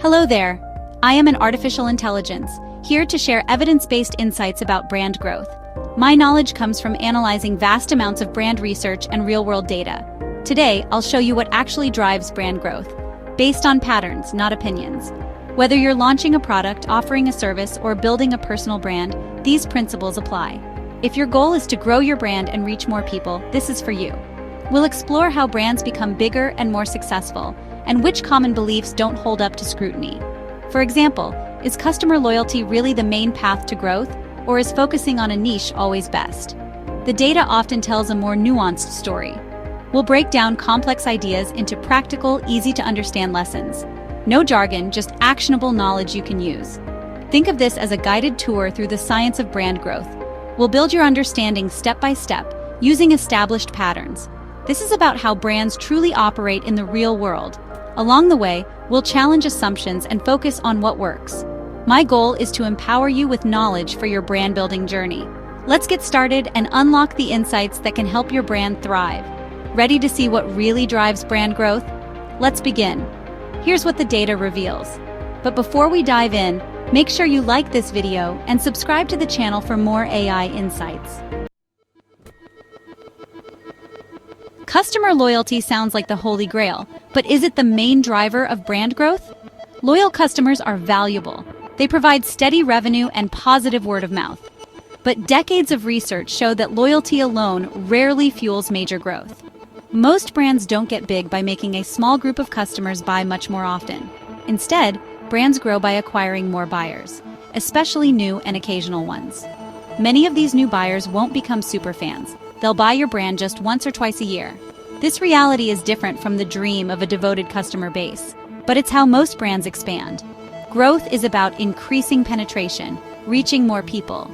Hello there. I am an artificial intelligence, here to share evidence-based insights about brand growth. My knowledge comes from analyzing vast amounts of brand research and real-world data. Today, I'll show you what actually drives brand growth, based on patterns, not opinions. Whether you're launching a product, offering a service, or building a personal brand, these principles apply. If your goal is to grow your brand and reach more people, this is for you. We'll explore how brands become bigger and more successful, and which common beliefs don't hold up to scrutiny. For example, is customer loyalty really the main path to growth, or is focusing on a niche always best? The data often tells a more nuanced story. We'll break down complex ideas into practical, easy-to-understand lessons. No jargon, just actionable knowledge you can use. Think of this as a guided tour through the science of brand growth. We'll build your understanding step by step, using established patterns. This is about how brands truly operate in the real world. Along the way, we'll challenge assumptions and focus on what works. My goal is to empower you with knowledge for your brand-building journey. Let's get started and unlock the insights that can help your brand thrive. Ready to see what really drives brand growth? Let's begin. Here's what the data reveals. But before we dive in, make sure you like this video and subscribe to the channel for more AI insights. Customer loyalty sounds like the holy grail, but is it the main driver of brand growth? Loyal customers are valuable. They provide steady revenue and positive word of mouth. But decades of research show that loyalty alone rarely fuels major growth. Most brands don't get big by making a small group of customers buy much more often. Instead, brands grow by acquiring more buyers, especially new and occasional ones. Many of these new buyers won't become superfans. They'll buy your brand just once or twice a year. This reality is different from the dream of a devoted customer base, but it's how most brands expand. Growth is about increasing penetration, reaching more people.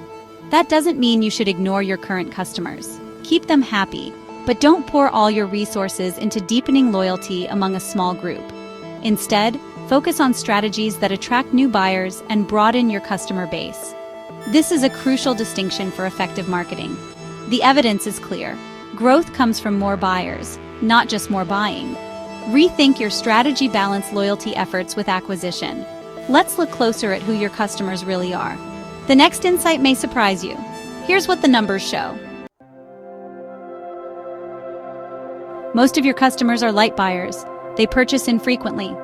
That doesn't mean you should ignore your current customers. Keep them happy, but don't pour all your resources into deepening loyalty among a small group. Instead, focus on strategies that attract new buyers and broaden your customer base. This is a crucial distinction for effective marketing. The evidence is clear. Growth comes from more buyers, not just more buying. Rethink your strategy, balance loyalty efforts with acquisition. Let's look closer at who your customers really are. The next insight may surprise you. Here's what the numbers show. Most of your customers are light buyers. They purchase infrequently.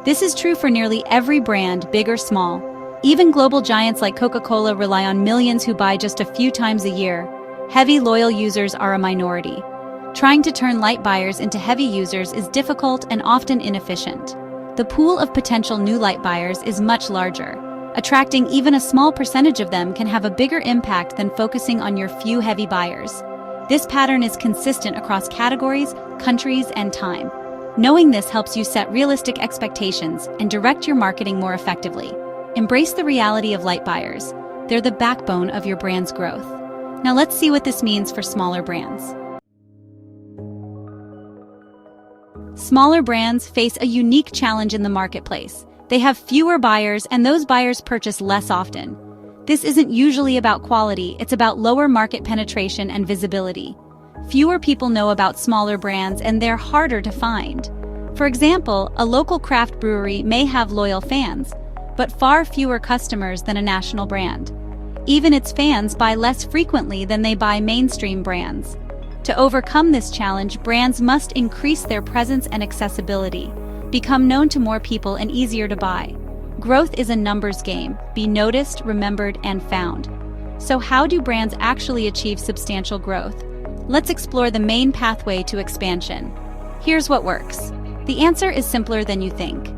This is true for nearly every brand, big or small. Even global giants like Coca-Cola rely on millions who buy just a few times a year. Heavy loyal users are a minority. Trying to turn light buyers into heavy users is difficult and often inefficient. The pool of potential new light buyers is much larger. Attracting even a small percentage of them can have a bigger impact than focusing on your few heavy buyers. This pattern is consistent across categories, countries, and time. Knowing this helps you set realistic expectations and direct your marketing more effectively. Embrace the reality of light buyers. They're the backbone of your brand's growth. Now let's see what this means for smaller brands. Smaller brands face a unique challenge in the marketplace. They have fewer buyers, and those buyers purchase less often. This isn't usually about quality, it's about lower market penetration and visibility. Fewer people know about smaller brands, and they're harder to find. For example, a local craft brewery may have loyal fans, but far fewer customers than a national brand. Even its fans buy less frequently than they buy mainstream brands. To overcome this challenge, brands must increase their presence and accessibility, become known to more people and easier to buy. Growth is a numbers game. Be noticed, remembered, and found. So how do brands actually achieve substantial growth? Let's explore the main pathway to expansion. Here's what works. The answer is simpler than you think.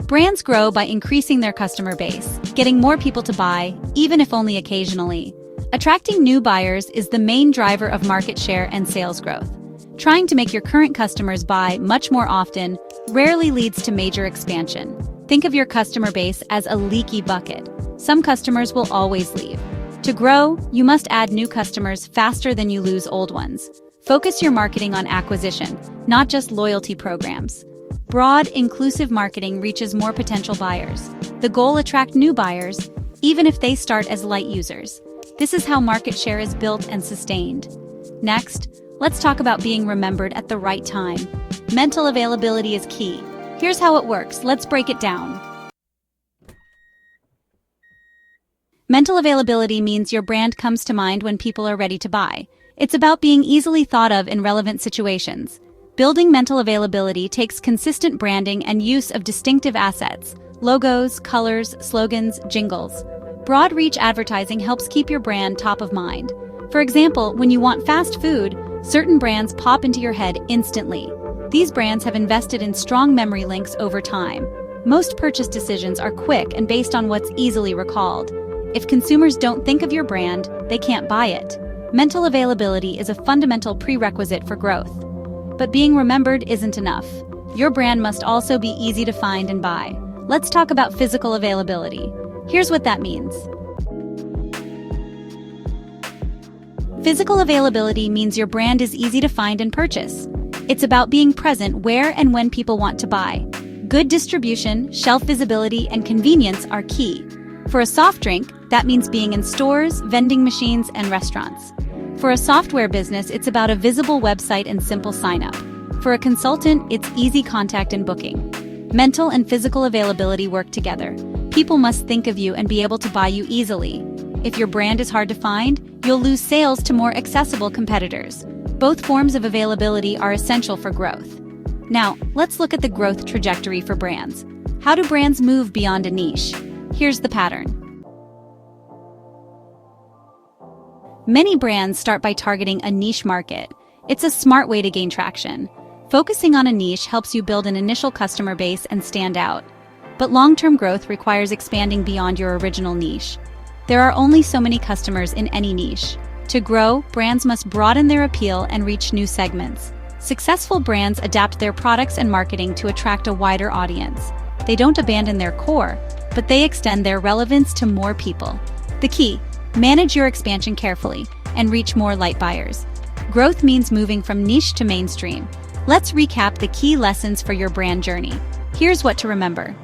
Brands grow by increasing their customer base, getting more people to buy, even if only occasionally. Attracting new buyers is the main driver of market share and sales growth. Trying to make your current customers buy much more often rarely leads to major expansion. Think of your customer base as a leaky bucket. Some customers will always leave. To grow, you must add new customers faster than you lose old ones. Focus your marketing on acquisition, not just loyalty programs. Broad, inclusive marketing reaches more potential buyers. The goal: attract new buyers, even if they start as light users. This is how market share is built and sustained. Next, let's talk about being remembered at the right time. Mental availability is key. Here's how it works. Let's break it down. Mental availability means your brand comes to mind when people are ready to buy. It's about being easily thought of in relevant situations. Building mental availability takes consistent branding and use of distinctive assets, logos, colors, slogans, jingles. Broad reach advertising helps keep your brand top of mind. For example, when you want fast food, certain brands pop into your head instantly. These brands have invested in strong memory links over time. Most purchase decisions are quick and based on what's easily recalled. If consumers don't think of your brand, they can't buy it. Mental availability is a fundamental prerequisite for growth. But being remembered isn't enough. Your brand must also be easy to find and buy. Let's talk about physical availability. Here's what that means. Physical availability means your brand is easy to find and purchase. It's about being present where and when people want to buy. Good distribution, shelf visibility, and convenience are key. For a soft drink, that means being in stores, vending machines, and restaurants. For a software business, it's about a visible website and simple sign-up. For a consultant, it's easy contact and booking. Mental and physical availability work together. People must think of you and be able to buy you easily. If your brand is hard to find, you'll lose sales to more accessible competitors. Both forms of availability are essential for growth. Now, let's look at the growth trajectory for brands. How do brands move beyond a niche? Here's the pattern. Many brands start by targeting a niche market. It's a smart way to gain traction. Focusing on a niche helps you build an initial customer base and stand out. But long-term growth requires expanding beyond your original niche. There are only so many customers in any niche. To grow, brands must broaden their appeal and reach new segments. Successful brands adapt their products and marketing to attract a wider audience. They don't abandon their core, but they extend their relevance to more people. The key: manage your expansion carefully and reach more light buyers. Growth means moving from niche to mainstream. Let's recap the key lessons for your brand journey. Here's what to remember.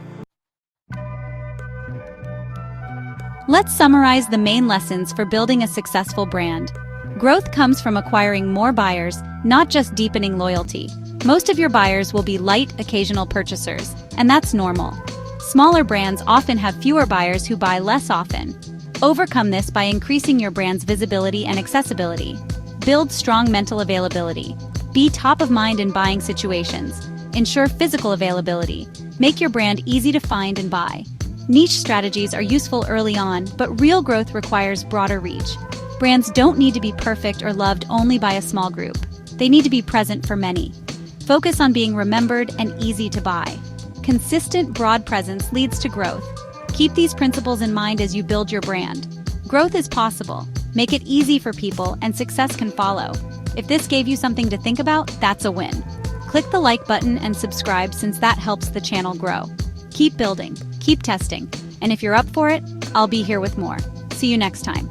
Let's summarize the main lessons for building a successful brand. Growth comes from acquiring more buyers, not just deepening loyalty. Most of your buyers will be light, occasional purchasers, and that's normal. Smaller brands often have fewer buyers who buy less often. Overcome this by increasing your brand's visibility and accessibility. Build strong mental availability. Be top of mind in buying situations. Ensure physical availability. Make your brand easy to find and buy. Niche strategies are useful early on, but real growth requires broader reach. Brands don't need to be perfect or loved only by a small group. They need to be present for many. Focus on being remembered and easy to buy. Consistent, broad presence leads to growth. Keep these principles in mind as you build your brand. Growth is possible. Make it easy for people, and success can follow. If this gave you something to think about, that's a win. Click the like button and subscribe, since that helps the channel grow. Keep building, keep testing, and if you're up for it, I'll be here with more. See you next time.